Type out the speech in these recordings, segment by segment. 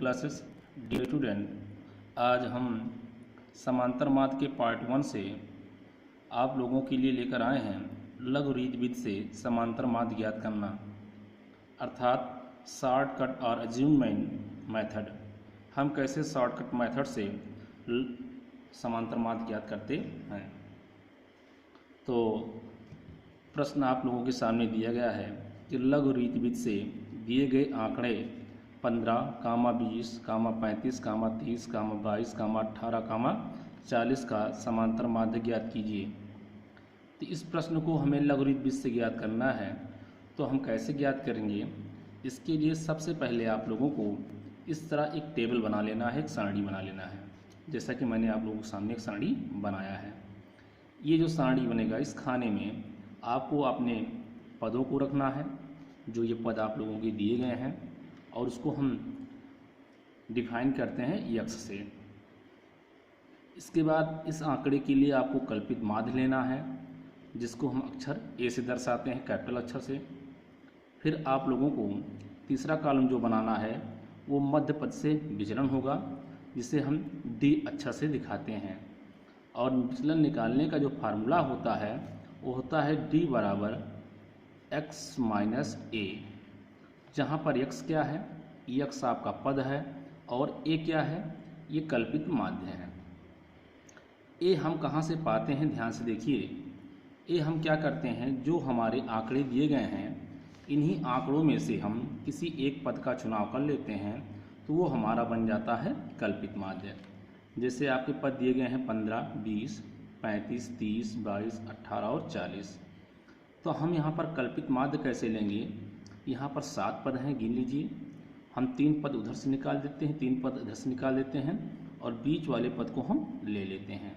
Classes dear student, आज हम समांतर माध्य के पार्ट 1 से आप लोगों के लिए लेकर आए हैं लघु रीतविधि से समांतर माध्य ज्ञात करना, अर्थात शॉर्टकट और अज्यूमेंट मेथड। हम कैसे शॉर्टकट मेथड से समांतर माध्य ज्ञात करते हैं। तो प्रश्न आप लोगों के सामने दिया गया है कि लघु रीतविधि से दिए गए आंकड़े 15, 20, 35, 30, 22, 18, 40 का समांतर माध्य ज्ञात कीजिए। तो इस प्रश्न को हमें लघु रीतविधि से ज्ञात करना है। तो हम कैसे ज्ञात करेंगे? इसके लिए सबसे पहले आप लोगों को इस तरह एक टेबल बना लेना है, एक सारणी बना लेना है, जैसा कि मैंने आप लोगों के सामने एक सारणी बनाया है। ये जो सारणी बनेगा, इस खाने में आपको अपने पदों को रखना है, जो ये पद आप लोगों के दिए गए हैं, और उसको हम डिफाइन करते हैं यक्स से। इसके बाद इस आंकड़े के लिए आपको कल्पित माध्य लेना है, जिसको हम अक्षर ए से दर्शाते हैं, कैपिटल अक्षर से। फिर आप लोगों को तीसरा कॉलम जो बनाना है वो मध्य पद से विचलन होगा, जिसे हम डी अक्षर से दिखाते हैं। और विचलन निकालने का जो फार्मूला होता है वो होता है डी बराबर एक्स माइनस ए, जहाँ पर एक्स क्या है? एक्स आपका पद है और ए क्या है? ये कल्पित माध्य है। ए हम कहाँ से पाते हैं? ध्यान से देखिए। ए हम क्या करते हैं, जो हमारे आंकड़े दिए गए हैं, इन्हीं आंकड़ों में से हम किसी एक पद का चुनाव कर लेते हैं, तो वो हमारा बन जाता है कल्पित माध्य। जैसे आपके पद दिए गए हैं 15, 20, 35, 30, 22, 18 और 40। तो हम यहाँ पर कल्पित माध्य कैसे लेंगे? यहाँ पर 7 पद हैं, गिन लीजिए। हम 3 पद उधर से निकाल देते हैं, 3 पद इधर से निकाल देते हैं, और बीच वाले पद को हम ले लेते हैं।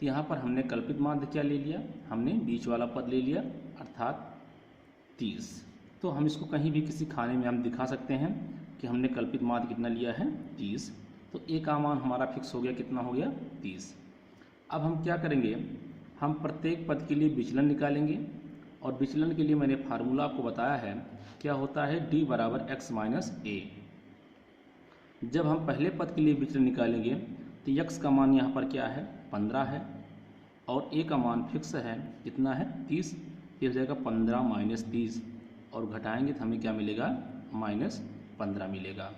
तो यहाँ पर हमने कल्पित माध्य क्या ले लिया? हमने बीच वाला पद ले लिया, अर्थात 30। तो हम इसको कहीं भी किसी खाने में हम दिखा सकते हैं कि हमने कल्पित माध्य कितना लिया है? 30। तो ए का मान हमारा फिक्स हो गया, कितना हो गया? 30। अब हम क्या करेंगे? हम प्रत्येक पद के लिए विचलन निकालेंगे, और विचलन के लिए मैंने फार्मूला आपको बताया है, क्या होता है? डी बराबर एक्स माइनस ए। जब हम पहले पद के लिए विचलन निकालेंगे तो एक्स का मान यहाँ पर क्या है? 15 है, और ए का मान फिक्स है, कितना है? 30। ये हो जाएगा 15 माइनस 30, और घटाएंगे तो हमें क्या मिलेगा? माइनस 15 मिलेगा।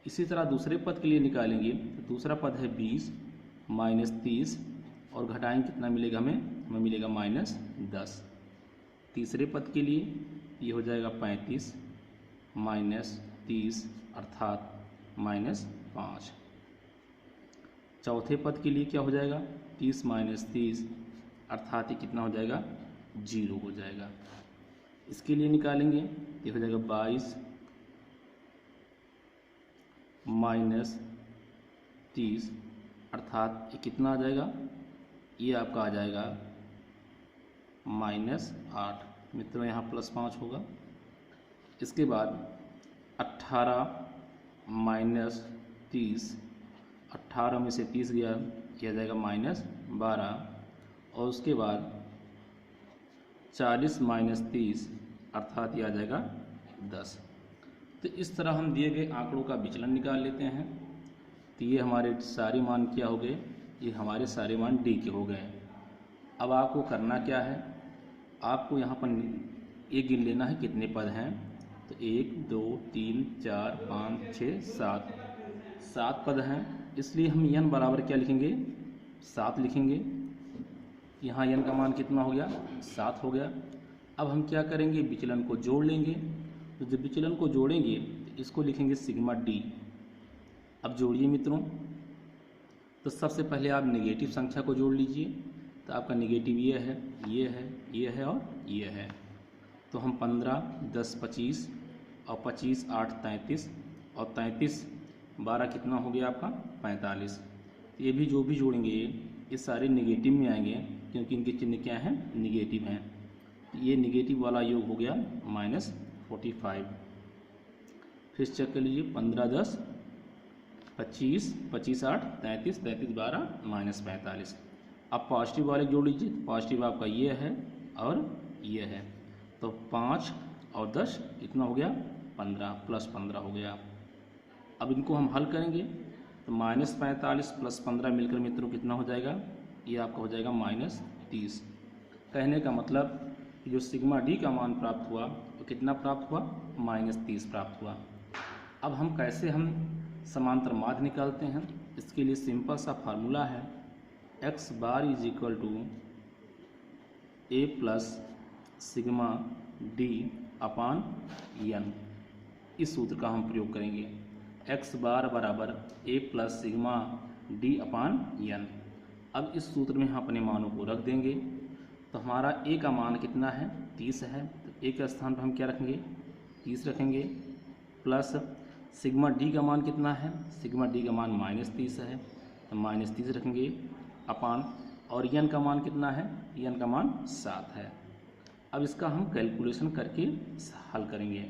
इसी तरह दूसरे पद के लिए निकालेंगे तो दूसरा पद है 20 माइनस 30, और घटाएंगे कितना मिलेगा? हमें मिलेगा माइनस 10। तीसरे पद के लिए ये हो जाएगा 35 माइनस 30, अर्थात माइनस 5। चौथे पद के लिए क्या हो जाएगा? 30 माइनस 30, अर्थात ये कितना हो जाएगा? 0 हो जाएगा। इसके लिए निकालेंगे, ये हो जाएगा 22 माइनस 30, अर्थात ये कितना आ जाएगा? ये आपका आ जाएगा माइनस 8। मित्रों यहाँ प्लस 5 होगा। इसके बाद 18 माइनस 30, 18 में से 30 गया, यह आ जाएगा माइनस 12। और उसके बाद 40 माइनस 30, अर्थात यह आ जाएगा 10। तो इस तरह हम दिए गए आंकड़ों का विचलन निकाल लेते हैं। तो ये हमारे सारे मान क्या हो गए? ये हमारे सारे मान डी के हो गए। अब आपको करना क्या है? आपको यहाँ पर एक गिन लेना है कितने पद हैं। तो 1, 2, 3, 4, 5, 6, 7 पद हैं, इसलिए हम n बराबर क्या लिखेंगे? 7 लिखेंगे। यहाँ n का मान कितना हो गया? 7 हो गया। अब हम क्या करेंगे? विचलन को जोड़ लेंगे। तो जब विचलन को जोड़ेंगे तो इसको लिखेंगे सिग्मा डी। अब जोड़िए मित्रों। तो सबसे पहले आप नेगेटिव संख्या को जोड़ लीजिए। तो आपका नेगेटिव ये है, ये है, ये है और ये है। तो हम 15, 10, 25, और 25, 8, 33, और 33, 12 कितना हो गया आपका? 45। ये भी जो भी जोड़ेंगे ये सारे नेगेटिव में आएंगे, क्योंकि इनके चिन्ह क्या हैं? नेगेटिव हैं। ये नेगेटिव वाला योग हो गया माइनस 45। फिर चेक कर लीजिए, 15, 10, 25, 25, 8, 33, 33, 12, माइनस 45। अब पॉजिटिव वाले जोड़ लीजिए। पॉजिटिव आपका ये है और ये है, तो 5 और 10 कितना हो गया? 15, प्लस 15 हो गया। अब इनको हम हल करेंगे तो -45 + 15 मिलकर मित्रों कितना हो जाएगा, ये आपका हो जाएगा -30। कहने का मतलब कि जो सिग्मा डी का मान प्राप्त हुआ तो कितना प्राप्त हुआ, -30 प्राप्त हुआ। अब हम कैसे समांतर माध्य निकालते हैं, इसके लिए सिंपल सा फार्मूला है, x bar is equal to a plus sigma d upon n। इस सूत्र का हम प्रयोग करेंगे, x बार बराबर a plus sigma d upon n। अब इस सूत्र में हम अपने मानों को रख देंगे तो हमारा a का मान कितना है, 30 है, तो a के स्थान पर हम क्या रखेंगे, 30 रखेंगे, प्लस सिग्मा डी का मान कितना है, सिग्मा डी का मान -30 है तो -30 रखेंगे, अपान और n का मान कितना है, n का मान 7 है। अब इसका हम कैलकुलेशन करके हल करेंगे।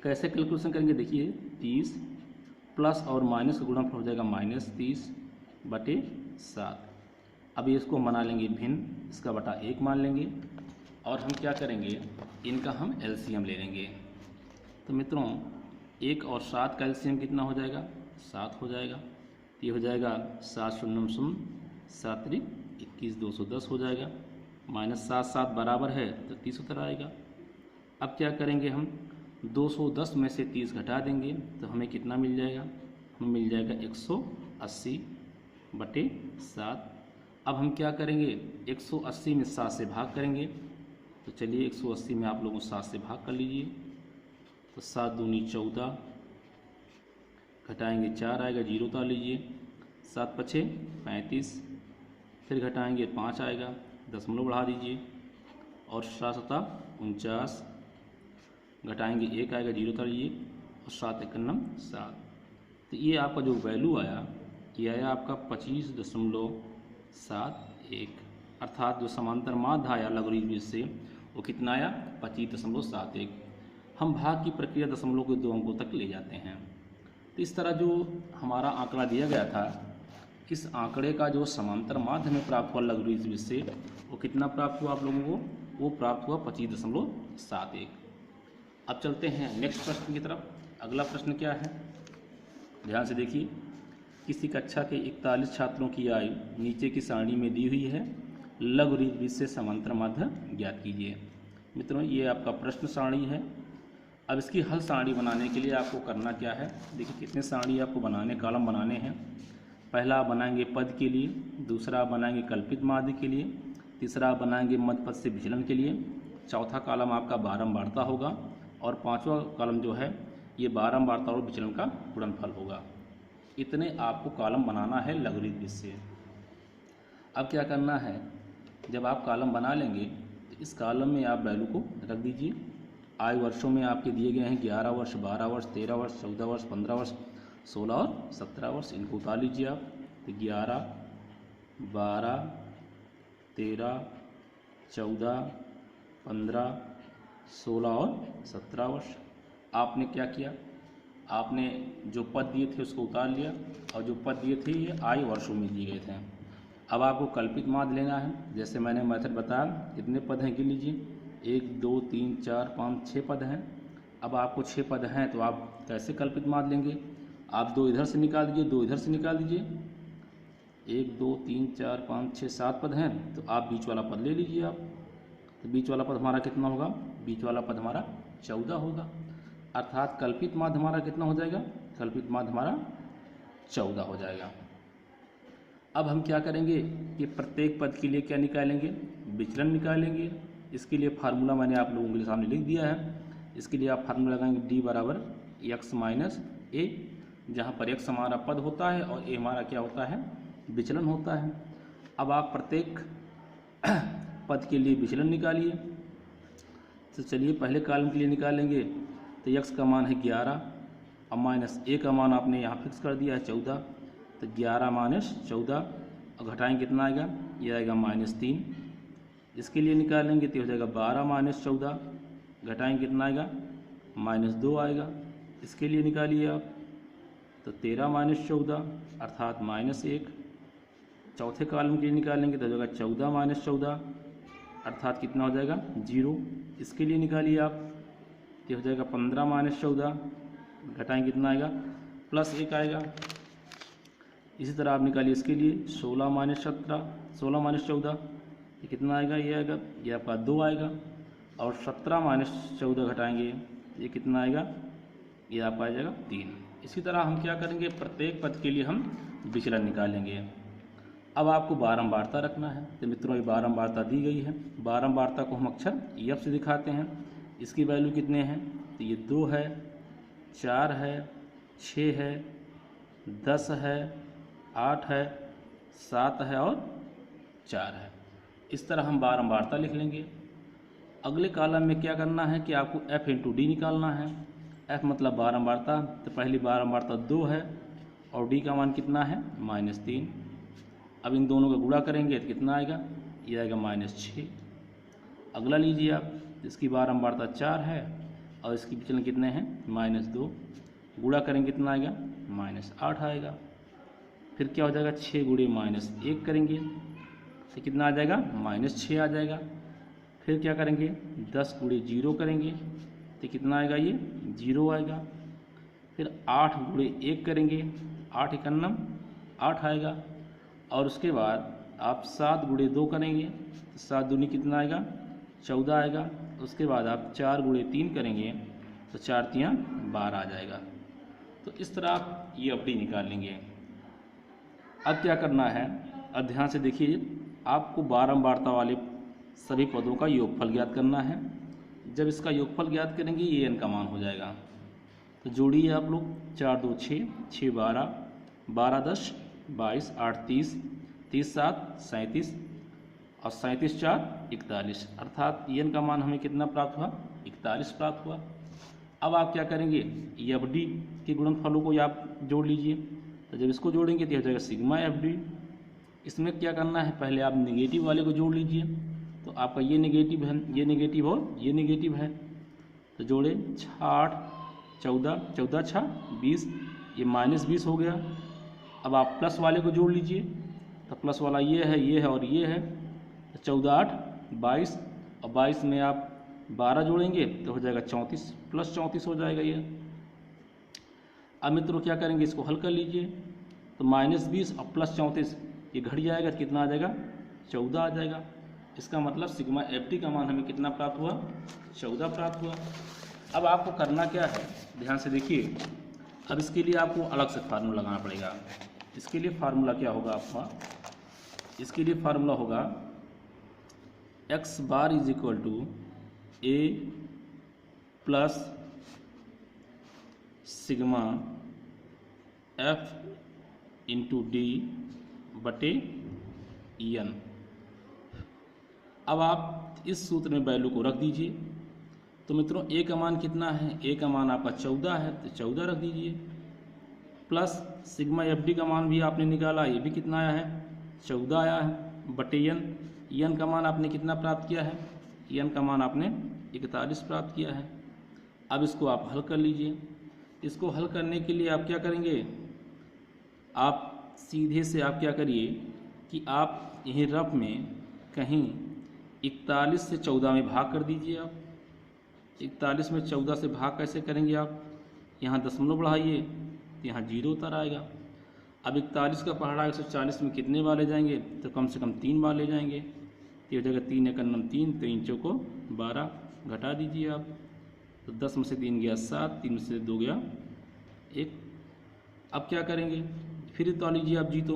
कैसे कैलकुलेशन करेंगे, देखिए 30 प्लस और माइनस का गुणनफल हो जाएगा -30/7। अब ये इसको बना लेंगे भिन्न, इसका बटा 1 मान लेंगे और हम क्या करेंगे, इनका हम एलसीएम ले लेंगे। तो मित्रों 1 और 7 का एलसीएम कितना हो जाएगा, 7 हो जाएगा। तो ये हो जाएगा 7 शून्य 7 × 21 210 हो जाएगा, -7 7 बराबर है तो 30 उतर आएगा। अब क्या करेंगे, हम 210 में से 30 घटा देंगे तो हमें कितना मिल जाएगा, हमें मिल जाएगा 180/7। अब हम क्या करेंगे, 180 में 7 से भाग करेंगे, तो चलिए 180 में आप लोगों 7 से भाग कर लीजिए, तो 7 दूनी 14, घटाएंगे 4 आएगा, 0 उतार लीजिए, 7 पछे 35, फिर घटाएंगे 5 आएगा, दशमलव बढ़ा दीजिए, और 7 सता 49, घटाएंगे 1 आएगा, 0 उतार लीजिए, और 7 एकन्नम 7। तो ये आपका जो वैल्यू आया, ये आया आपका 25.71, अर्थात जो समांतर माध्य आया लघुरीत से वो कितना आया, 25.71। हम भाग की प्रक्रिया दशमलव के 2 अंकों तक ले जाते हैं। तो इस तरह जो हमारा आंकड़ा दिया गया था, इस आंकड़े का जो समांतर माध्य में प्राप्त हुआ लघुरीत से वो कितना प्राप्त हुआ आप लोगों को, वो प्राप्त हुआ 25.71। अब चलते हैं नेक्स्ट प्रश्न की तरफ। अगला प्रश्न क्या है, ध्यान से देखिए। किसी कक्षा के 41 छात्रों की आयु नीचे की सारणी में दी हुई है, लघुरीत से समांतर माध्य ज्ञात कीजिए। मित्रों ये आपका प्रश्न सारणी है। अब इसकी हल सारणी बनाने के लिए आपको करना क्या है, देखिए कितने सारणी आपको बनाने, कॉलम बनाने हैं। पहला आप बनाएंगे पद के लिए, दूसरा आप बनाएंगे कल्पित माध्य के लिए, तीसरा आप बनाएंगे मध्य पद से विचलन के लिए, चौथा कॉलम आपका बारंबारता होगा, और पांचवा कॉलम जो है ये बारंबारता और विचलन का गुणनफल होगा। इतने आपको कॉलम बनाना है लघुरीत से। अब क्या करना है, जब आप कॉलम बना लेंगे तो इस कॉलम में आप वैल्यू को रख दीजिए। आयु वर्षों में आपके दिए गए हैं 11 वर्ष, 12 वर्ष, 13 वर्ष, 14 वर्ष, 15 वर्ष, 16 और 17 वर्ष। इनको उतार लीजिए आप। तो 11, 12, 13, 14, 15, 16 और 17 वर्ष। आपने क्या किया, आपने जो पद दिए थे उसको उतार लिया, और जो पद दिए थे ये आयु वर्षों में दिए गए थे। अब आपको कल्पित माध्य लेना है। जैसे मैंने मेथड बताया, कितने पद हैं गिन लीजिए, 1 2 3 4 5 6 पद हैं। अब आपको 6 पद हैं तो आप कैसे कल्पित माध्य लेंगे, आप 2 इधर से निकाल दीजिए, 2 इधर से निकाल दीजिए। 1 2 3 4 5 6 7 पद हैं तो आप बीच वाला पद ले लीजिए आप। तो बीच वाला पद हमारा कितना होगा, बीच वाला पद हमारा 14 होगा। अर्थात कल्पित माध्य हमारा कितना हो जाएगा, कल्पित माध्य हमारा 14 हो जाएगा। अब हम क्या करेंगे कि प्रत्येक पद के लिए क्या निकालेंगे, विचलन निकालेंगे। इसके लिए फार्मूला मैंने आप लोगों के सामने लिख दिया है। इसके लिए आप फार्मूला लगाएंगे d बराबर x माइनस ए, जहाँ पर x हमारा पद होता है और a हमारा क्या होता है, विचलन होता है। अब आप प्रत्येक पद के लिए विचलन निकालिए। तो चलिए पहले कॉलम के लिए निकालेंगे। तो x का मान है 11, अब माइनस a का मान आपने यहाँ फिक्स कर दिया है 14। तो 11 माइनस 14, और घटाएंगे कितना आएगा, ये आएगा -3। इसके लिए निकालेंगे तो हो जाएगा 12 माइनस 14, घटाएंगे कितना आएगा, -2 आएगा। इसके लिए निकालिए आप, तो 13 माइनस 14 अर्थात -1। चौथे कॉलम के लिए निकालेंगे तो हो जाएगा 14 माइनस 14 अर्थात कितना हो जाएगा, 0। इसके लिए निकालिए आप, तो हो जाएगा 15 माइनस 14, घटाएंगे कितना आएगा, +1 आएगा। इसी तरह आप निकालिए इसके लिए 16 - 17, 16 - 14, ये कितना आएगा, ये आएगा, ये आपका 2 आएगा। और 17 - 14 घटाएंगे, ये कितना आएगा, ये आपका आ जाएगा 3। इसी तरह हम क्या करेंगे, प्रत्येक पद के लिए हम विचलन निकालेंगे। अब आपको बारंबारता रखना है। तो मित्रों ये बारंबारता दी गई है, बारंबारता को हम अक्षर F से दिखाते हैं। इसकी वैल्यू कितने हैं, तो ये 2 है, 4 है, 6 है, 10 है, 8 है, 7 है और 4 है। इस तरह हम बारंबारता लिख लेंगे। अगले कॉलम में क्या करना है कि आपको F × D निकालना है। F मतलब बारंबारता, तो पहली बारंबारता 2 है और D का मान कितना है, -3। अब इन दोनों का गुणा करेंगे तो कितना आएगा, ये आएगा -6। अगला लीजिए आप, इसकी बारंबारता 4 है और इसकी विचलन कितने हैं, -2। गुणा करेंगे कितना आएगा, -8 आएगा। फिर क्या हो जाएगा, 6 × -1 करेंगे तो कितना आ जाएगा, -6 आ जाएगा। फिर क्या करेंगे, 10 × 0 करेंगे तो कितना आएगा, ये 0 आएगा। फिर 8 × 1 करेंगे, 8 × 1 8 आएगा। और उसके बाद आप 7 × 2 करेंगे तो 7 दूनी कितना आएगा, 14 आएगा। उसके बाद आप 4 × 3 करेंगे तो 4 × 3 12 आ जाएगा। तो इस तरह आप ये FD निकाल लेंगे। अब क्या करना है, अब ध्यान से देखिए, आपको बारंबारता वाले सभी पदों का योगफल ज्ञात करना है। जब इसका योगफल ज्ञात करेंगे ये n का मान हो जाएगा। तो जोड़िए आप लोग, 4 2 6, 6 12, 12 10 22, 8 30, 30 7 37 और 37 4 41, अर्थात n का मान हमें कितना प्राप्त हुआ, 41 प्राप्त हुआ। अब आप क्या करेंगे, ये FD के गुणनफलों को आप जोड़ लीजिए। तो जब इसको जोड़ेंगे तो हो जाएगा सिग्मा FD। इसमें क्या करना है, पहले आप नेगेटिव वाले को जोड़ लीजिए। तो आपका ये नेगेटिव है, ये नेगेटिव और ये नेगेटिव है, तो जोड़े 6 8 14, 14 6 20, ये -20 हो गया। अब आप प्लस वाले को जोड़ लीजिए। तो प्लस वाला ये है और ये है, तो 14 8 22 और 22 में आप 12 जोड़ेंगे तो हो जाएगा 34, +34 हो जाएगा ये। अब मित्रों क्या करेंगे, इसको हल कर लीजिए। तो -20 और +34 ये घट जाएगा तो कितना आ जाएगा, 14 आ जाएगा। इसका मतलब सिग्मा FD का मान हमें कितना प्राप्त हुआ, 14 प्राप्त हुआ। अब आपको करना क्या है, ध्यान से देखिए। अब इसके लिए आपको अलग से फार्मूला लगाना पड़ेगा। इसके लिए फार्मूला क्या होगा आपका, इसके लिए फार्मूला होगा x bar = a plus sigma F × D बटे n। अब आप इस सूत्र में वैल्यू को रख दीजिए। तो मित्रों a का मान कितना है, a का मान आपका 14 है तो 14 रख दीजिए, प्लस सिग्मा FD का मान भी आपने निकाला, ये भी कितना आया है, 14 आया है, बटे n का मान आपने कितना प्राप्त किया है, n का मान आपने 41 प्राप्त किया है। अब इसको आप हल कर लीजिए। इसको हल करने के लिए आप क्या करेंगे, आप सीधे से आप क्या करिए कि आप यहीं रफ में कहीं 41 से 14 में भाग कर दीजिए। आप 41 में 14 से भाग कैसे करेंगे, आप यहाँ दशमलव बढ़ाइए, यहाँ 0 उतर आएगा। अब 41 का पहाड़ा 140 में कितने वाले जाएंगे, तो कम से कम 3 वाले जाएंगे। तो ये जगह 3 × 9 3, 3 चौको 12, घटा दीजिए आप। तो 10 में से 3 गया 7, 3 में से 2 गया 1। अब क्या करेंगे, फिर तो लीजिए आप जीतो।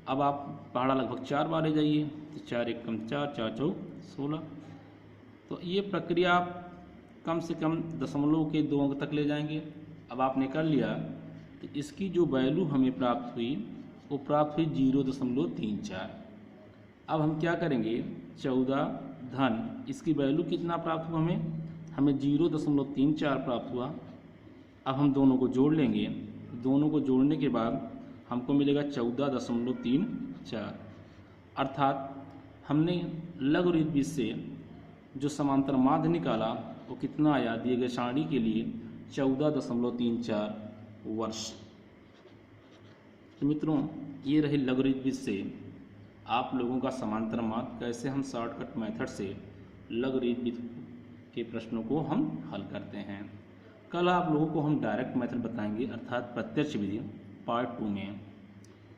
अब आप पहाड़ा लगभग 4 वाले जाइए, तो 4 1 कम 4, 4 चौक 16। तो ये प्रक्रिया आप कम से कम दशमलव के 2 अंक तक ले जाएंगे। अब आपने कर लिया, तो इसकी जो वैल्यू हमें प्राप्त हुई वो प्राप्त हुई 0.34। अब हम क्या करेंगे, 14 धन इसकी वैल्यू कितना प्राप्त हुआ, हमें 0.34 प्राप्त हुआ। अब हम दोनों को जोड़ लेंगे। दोनों को जोड़ने के बाद हमको मिलेगा 14.34, अर्थात हमने लघुरीत से जो समांतर माध्य निकाला वो कितना आया, दिए गए सारणी के लिए 14.34 वर्ष। तो मित्रों ये रहे लघुरीत से आप लोगों का समांतर माध्य, कैसे हम शॉर्टकट मेथड से लघुरीत के प्रश्नों को हम हल करते हैं। कल आप लोगों को हम डायरेक्ट मेथड बताएंगे, अर्थात प्रत्यक्ष विधि पार्ट 2 में।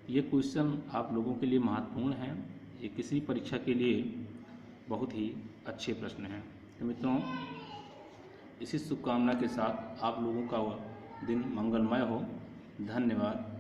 ये क्वेश्चन आप लोगों के लिए महत्वपूर्ण है, ये किसी परीक्षा के लिए बहुत ही अच्छे प्रश्न हैं। तो मित्रों, इसी शुभकामना के साथ आप लोगों का दिन मंगलमय हो। धन्यवाद।